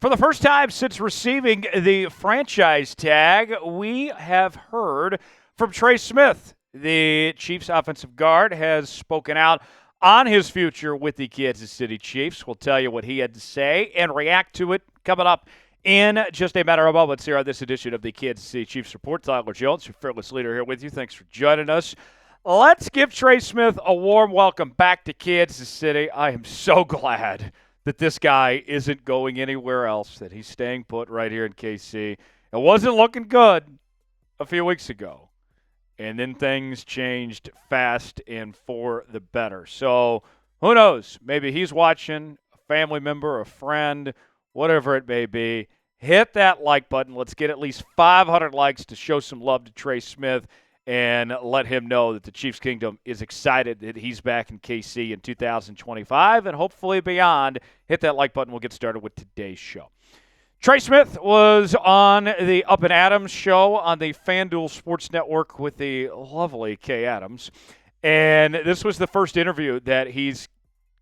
For the first time since receiving the franchise tag, we have heard from Trey Smith. The Chiefs offensive guard has spoken out on his future with the Kansas City Chiefs. We'll tell you what he had to say and react to it coming up in just a matter of moments here on this edition of the Kansas City Chiefs Report. Tyler Jones, your fearless leader, here with you. Thanks for joining us. Let's give Trey Smith a warm welcome back to Kansas City. I am so glad that this guy isn't going anywhere else, that he's staying put right here in KC. It wasn't looking good a few weeks ago, and then things changed fast and for the better. So who knows? Maybe he's watching, a family member, a friend, whatever it may be. Hit that like button. Let's get at least 500 likes to show some love to Trey Smith and let him know that the Chiefs Kingdom is excited that he's back in KC in 2025 and hopefully beyond. Hit that like button. We'll get started with today's show. Trey Smith was on the Up and Adams show on the FanDuel Sports Network with the lovely Kay Adams. And this was the first interview that he's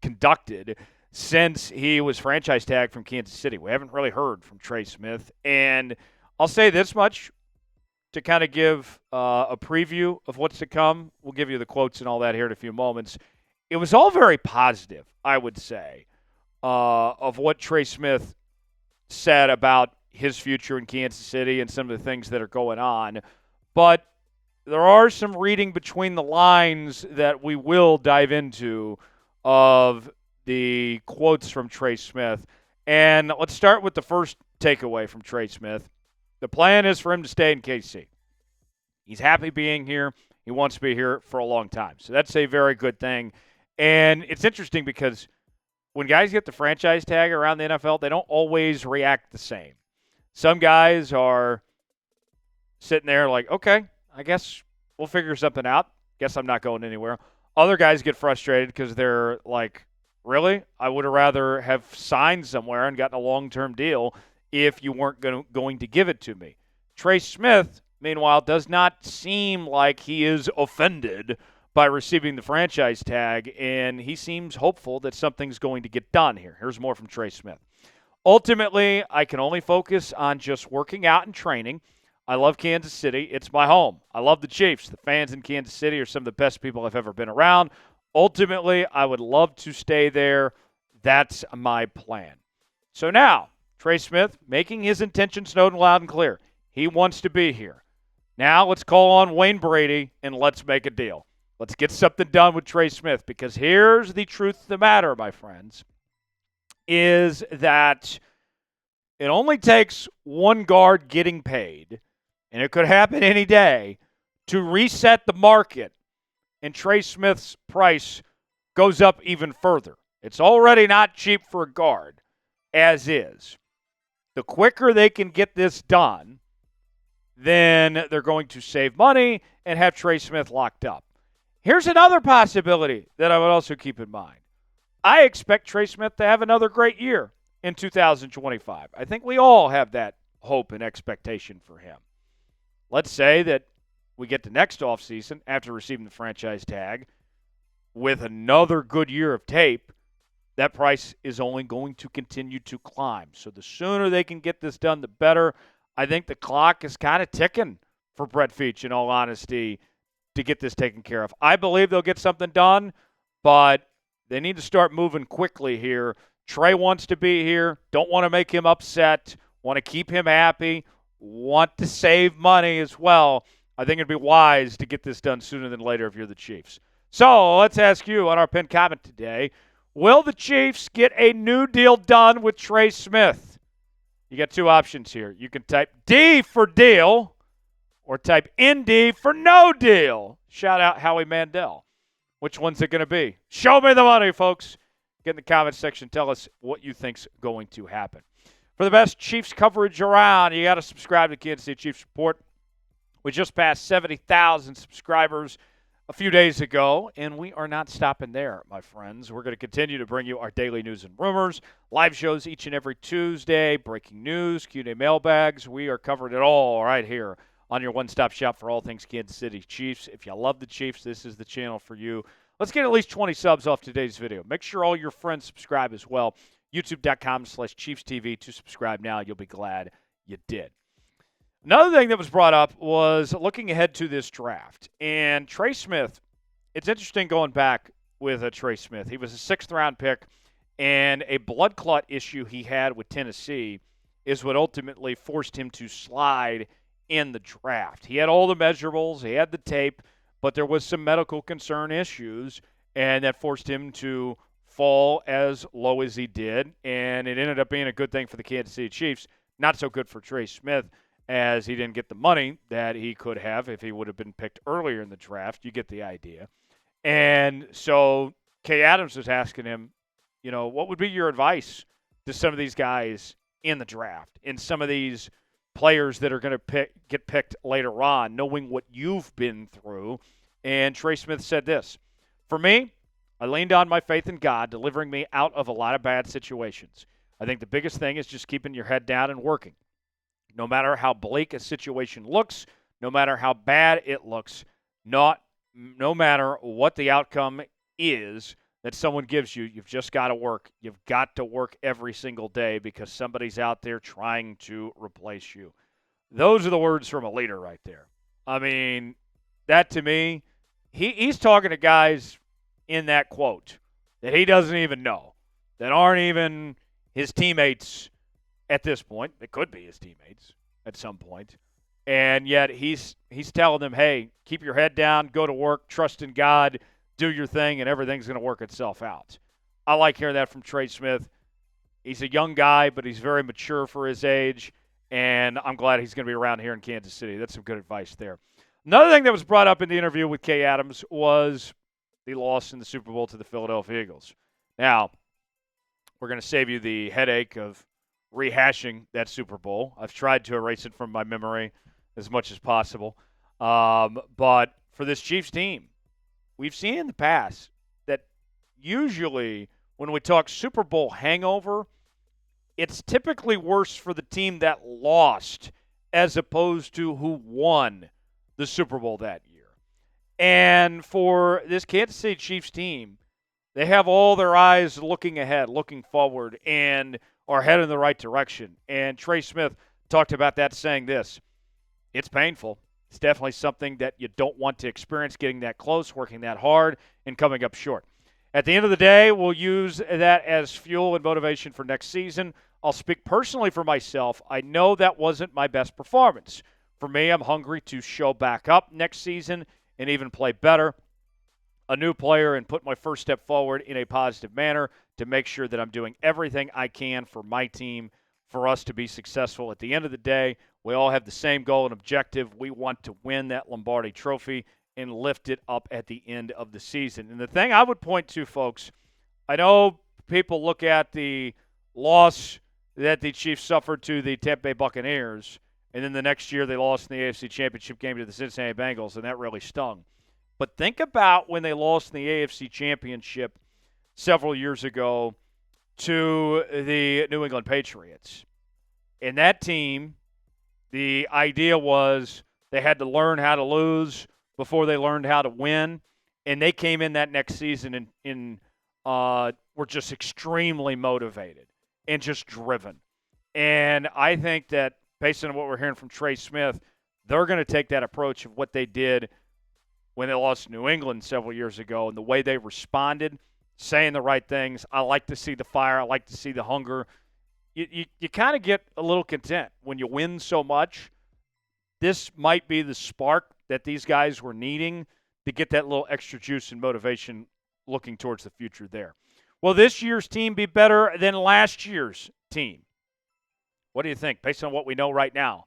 conducted since he was franchise tagged from Kansas City. We haven't really heard from Trey Smith. And I'll say this much to kind of give a preview of what's to come. We'll give you the quotes and all that here in a few moments. It was all very positive, I would say, of what Trey Smith said about his future in Kansas City and some of the things that are going on. But there are some reading between the lines that we will dive into of the quotes from Trey Smith. And let's start with the first takeaway from Trey Smith. The plan is for him to stay in KC. He's happy being here. He wants to be here for a long time. So that's a very good thing. And it's interesting because when guys get the franchise tag around the NFL, they don't always react the same. Some guys are sitting there like, okay, I guess we'll figure something out. Guess I'm not going anywhere. Other guys get frustrated because they're like, really? I would have rather have signed somewhere and gotten a long-term deal if you weren't going to give it to me. Trey Smith, meanwhile, does not seem like he is offended by receiving the franchise tag, and he seems hopeful that something's going to get done here. Here's more from Trey Smith. Ultimately, I can only focus on just working out and training. I love Kansas City. It's my home. I love the Chiefs. The fans in Kansas City are some of the best people I've ever been around. Ultimately, I would love to stay there. That's my plan. So now, Trey Smith making his intentions known loud and clear. He wants to be here. Now let's call on Wayne Brady and let's make a deal. Let's get something done with Trey Smith, because here's the truth of the matter, my friends, is that it only takes one guard getting paid, and it could happen any day, to reset the market, and Trey Smith's price goes up even further. It's already not cheap for a guard, as is. The quicker they can get this done, then they're going to save money and have Trey Smith locked up. Here's another possibility that I would also keep in mind. I expect Trey Smith to have another great year in 2025. I think we all have that hope and expectation for him. Let's say that we get the next offseason after receiving the franchise tag with another good year of tape. That price is only going to continue to climb. So the sooner they can get this done, the better. I think the clock is kind of ticking for Brett Veach, in all honesty, to get this taken care of. I believe they'll get something done, but they need to start moving quickly here. Trey wants to be here. Don't want to make him upset. Want to keep him happy. Want to save money as well. I think it'd be wise to get this done sooner than later if you're the Chiefs. So let's ask you on our pinned comment today, will the Chiefs get a new deal done with Trey Smith? You got two options here. You can type D for deal or type ND for no deal. Shout out Howie Mandel. Which one's it going to be? Show me the money, folks. Get in the comments section. Tell us what you think's going to happen. For the best Chiefs coverage around, you got to subscribe to Kansas City Chiefs Report. We just passed 70,000 subscribers a few days ago, and we are not stopping there, my friends. We're going to continue to bring you our daily news and rumors, live shows each and every Tuesday, breaking news, Q&A mailbags. We are covering it all right here on your one-stop shop for all things Kansas City Chiefs. If you love the Chiefs, this is the channel for you. Let's get at least 20 subs off today's video. Make sure all your friends subscribe as well. YouTube.com/ChiefsTV to subscribe now. You'll be glad you did. Another thing that was brought up was looking ahead to this draft. And Trey Smith, it's interesting going back with Trey Smith. He was a 6th-round pick, and a blood clot issue he had with Tennessee is what ultimately forced him to slide in the draft. He had all the measurables, he had the tape, but there was some medical concern issues, and that forced him to fall as low as he did, and it ended up being a good thing for the Kansas City Chiefs. Not so good for Trey Smith, as he didn't get the money that he could have if he would have been picked earlier in the draft. You get the idea. And so Kay Adams was asking him, what would be your advice to some of these guys in the draft and some of these players that are going to get picked later on, knowing what you've been through? And Trey Smith said this: "For me, I leaned on my faith in God, delivering me out of a lot of bad situations. I think the biggest thing is just keeping your head down and working. No matter how bleak a situation looks, no matter how bad it looks, no matter what the outcome is that someone gives you, you've just got to work. You've got to work every single day because somebody's out there trying to replace you." Those are the words from a leader right there. I mean, that to me, he's talking to guys in that quote that he doesn't even know, that aren't even his teammates at this point. It could be his teammates at some point. And yet he's telling them, hey, keep your head down, go to work, trust in God, do your thing, and everything's going to work itself out. I like hearing that from Trey Smith. He's a young guy, but he's very mature for his age, and I'm glad he's going to be around here in Kansas City. That's some good advice there. Another thing that was brought up in the interview with Kay Adams was the loss in the Super Bowl to the Philadelphia Eagles. Now, we're going to save you the headache of rehashing that Super Bowl. I've tried to erase it from my memory as much as possible. But for this Chiefs team, we've seen in the past that usually when we talk Super Bowl hangover, it's typically worse for the team that lost as opposed to who won the Super Bowl that year. And for this Kansas City Chiefs team, they have all their eyes looking ahead, looking forward, and are headed in the right direction. And Trey Smith talked about that, saying this: "It's painful. It's definitely something that you don't want to experience, getting that close, working that hard, and coming up short. At the end of the day, we'll use that as fuel and motivation for next season. I'll speak personally for myself. I know that wasn't my best performance. For me, I'm hungry to show back up next season and even play better, a new player, and put my first step forward in a positive manner to make sure that I'm doing everything I can for my team for us to be successful. At the end of the day, we all have the same goal and objective. We want to win that Lombardi Trophy and lift it up at the end of the season." And the thing I would point to, folks, I know people look at the loss that the Chiefs suffered to the Tampa Bay Buccaneers, and then the next year they lost in the AFC Championship game to the Cincinnati Bengals, and that really stung. But think about when they lost in the AFC Championship several years ago to the New England Patriots. And that team, the idea was they had to learn how to lose before they learned how to win. And they came in that next season and were just extremely motivated and just driven. And I think that based on what we're hearing from Trey Smith, they're going to take that approach of what they did when they lost to New England several years ago and the way they responded, saying the right things. I like to see the fire. I like to see the hunger. You kind of get a little content when you win so much. This might be the spark that these guys were needing to get that little extra juice and motivation looking towards the future there. Will this year's team be better than last year's team? What do you think based on what we know right now?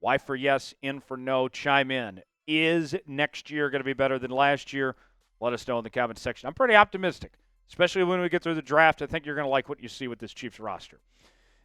Y for yes, N for no, chime in. Is next year going to be better than last year? Let us know in the comments section. I'm pretty optimistic, especially when we get through the draft. I think you're going to like what you see with this Chiefs roster.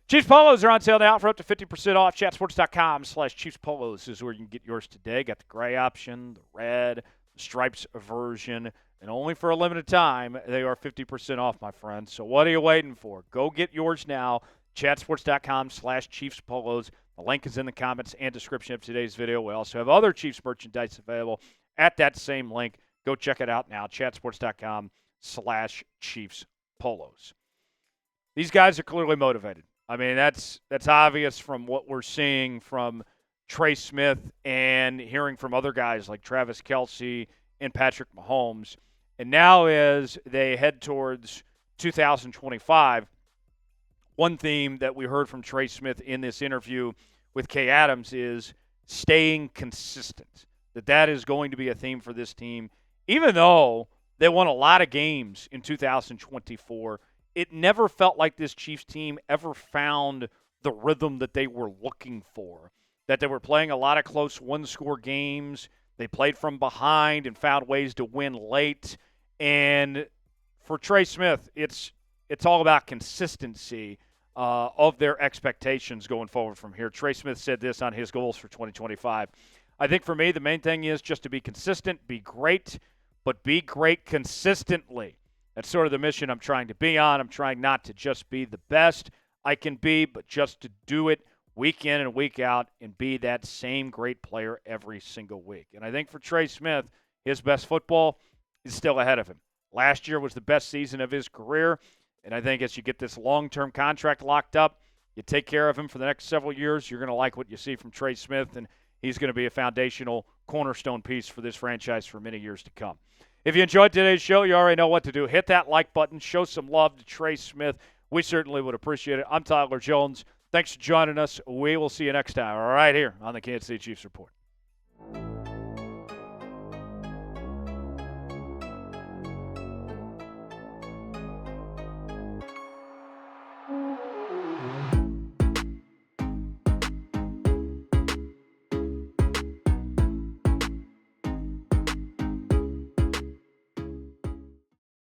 Chiefs Polos are on sale now for up to 50% off. Chatsports.com/Chiefs Polos is where you can get yours today. Got the gray option, the red, the stripes version, and only for a limited time, they are 50% off, my friends. So what are you waiting for? Go get yours now. Chatsports.com/Chiefs Polos. The link is in the comments and description of today's video. We also have other Chiefs merchandise available at that same link. Go check it out now. Chatsports.com/Chiefs Polos. These guys are clearly motivated. I mean, that's obvious from what we're seeing from Trey Smith and hearing from other guys like Travis Kelce and Patrick Mahomes. And now as they head towards 2025, one theme that we heard from Trey Smith in this interview with Kay Adams is staying consistent. That is going to be a theme for this team. Even though they won a lot of games in 2024, it never felt like this Chiefs team ever found the rhythm that they were looking for, that they were playing a lot of close one-score games. They played from behind and found ways to win late. And for Trey Smith, it's all about consistency of their expectations going forward from here. Trey Smith said this on his goals for 2025. I think for me, the main thing is just to be consistent, be great, but be great consistently. That's sort of the mission I'm trying to be on. I'm trying not to just be the best I can be, but just to do it week in and week out and be that same great player every single week. And I think for Trey Smith, his best football is still ahead of him. Last year was the best season of his career, and I think as you get this long-term contract locked up, you take care of him for the next several years, you're going to like what you see from Trey Smith, and he's going to be a foundational cornerstone piece for this franchise for many years to come. If you enjoyed today's show, you already know what to do. Hit that like button. Show some love to Trey Smith. We certainly would appreciate it. I'm Tyler Jones. Thanks for joining us. We will see you next time right here on the Kansas City Chiefs Report.